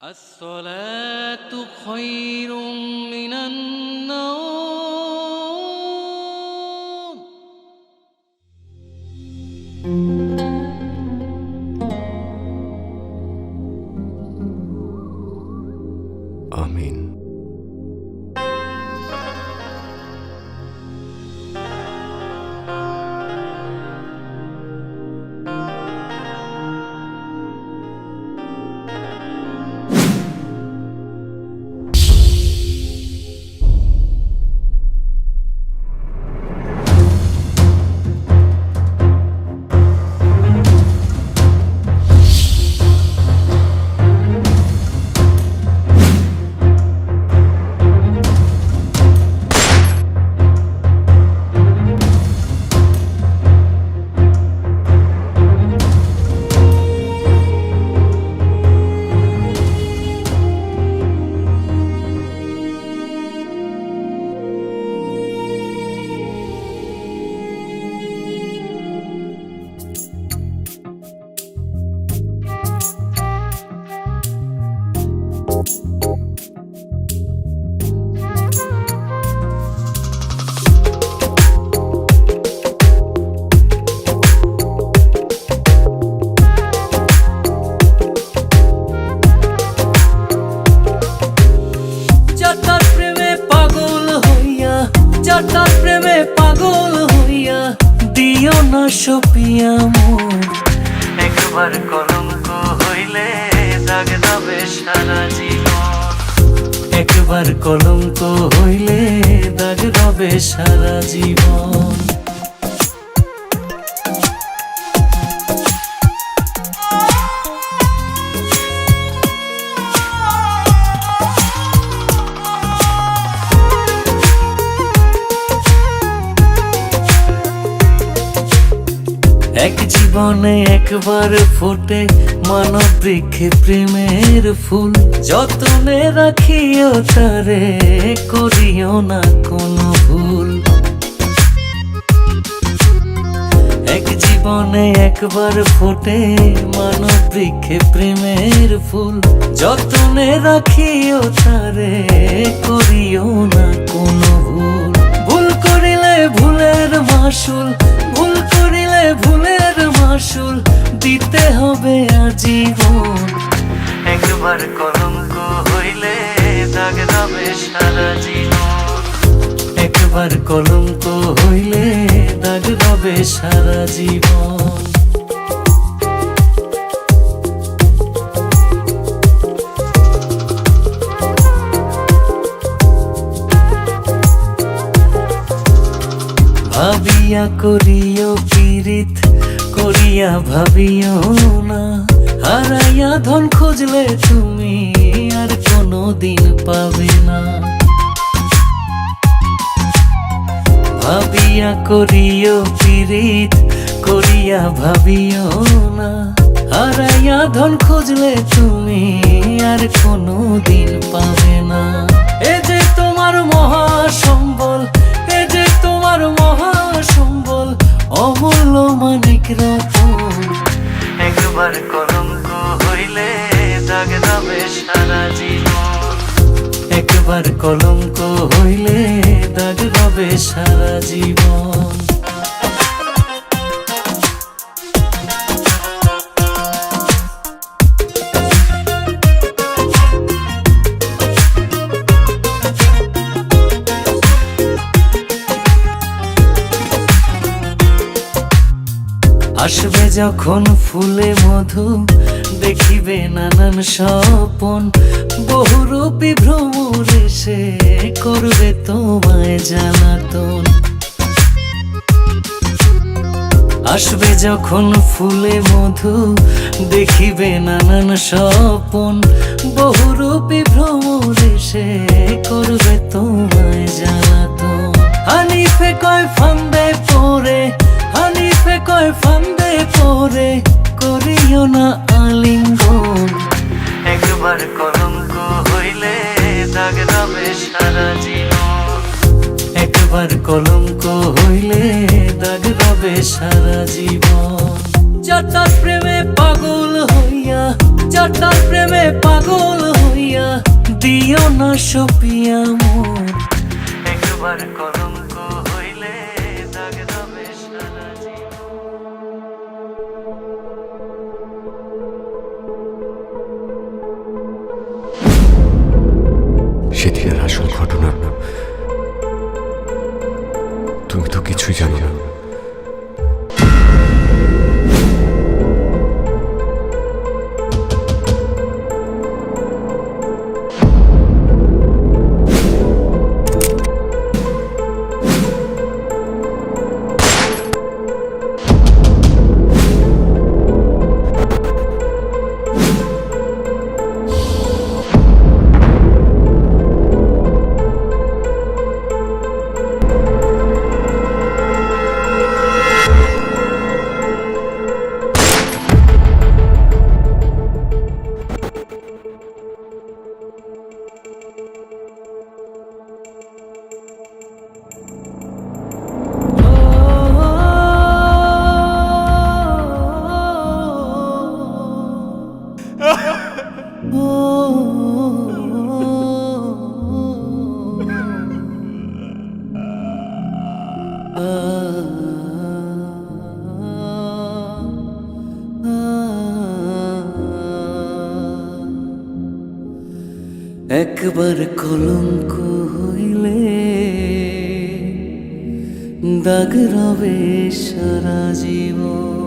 الصلاة خير من النوم. آمين. যাতার প্রেমে পাগল হইয়া দিও না সপিয়া মোর। একবার কলঙ্ক হইলে দাগ দেবে সারা জীবন। একবার কলঙ্ক হইলে দাগ দেবে সারা জীবন। এক জীবনে একবার ফোটে মানব বৃক্ষে প্রেমের ফুল। যতনে রাখিও তারে, করিও না কোনো ভুল। এক জীবনে একবার ফোটে মানব বৃক্ষে প্রেমের ফুল। যতনে রাখিও তারে, করিও না কোনো ভুল। ভুল করিলে ভুলের মাসুল, ভুল করিলে ভুলের মাসুল দিতে হবে আজীবন। একবার কলঙ্ক হইলে দাগ দেবে সারা জীবন। একবার কলঙ্ক হইলে দাগ দেবে সারা জীবন। ভাবিয়া করিও পীড়িত, করিয়া ভাবিও না। হারাইয়া ধন খুঁজলে তুমি আর কোনো দিন পাবে না। ভাবিয়া করিও পীড়িত, করিয়া ভাবিও না। হারাইয়া ধন খুঁজলে তুমি আর কোনো দিন পাবে না। এ যে তোমার মহাসম্বল, এ যে তোমার মহাসম্বল, অমূল্য মানিক রতন। একবার কলঙ্ক হইলে দাগ দেবে সারা জীবন। একবার কলঙ্ক হইলে দাগ দেবে সারা জীবন। আসবে যখন ফুলে মধু, দেখিবে নানান স্বপন। বহুরূপী ভ্রমর এসে করবে তোমায় জ্বালাতন। আসবে যখন ফুলে মধু, দেখিবে নানান স্বপন। বহুরূপী ভ্রমর এসে করবে তোমায় জ্বালাতন। হানিফে কয় ফান্দে পড়ে, হানিফে কয় ফান্দে পড়ে, করিও না আলিঙ্গন। একবার কলঙ্ক হইলে দাগ দেবে সারা জীবন। একবার কলঙ্ক হইলে দাগ দেবে সারা জীবন। যাতার প্রেমে পাগল হইয়া, যাতার প্রেমে পাগল করিয়া দিও না সপিয়া মোর, একবার কলঙ্ক হইলে দাগ রবে সারা জীবন। সেদিনের আসল ঘটনা তুমি তো কিছুই জানো না। একবার কলঙ্ক হইলে দাগ রবে সারা জীবন।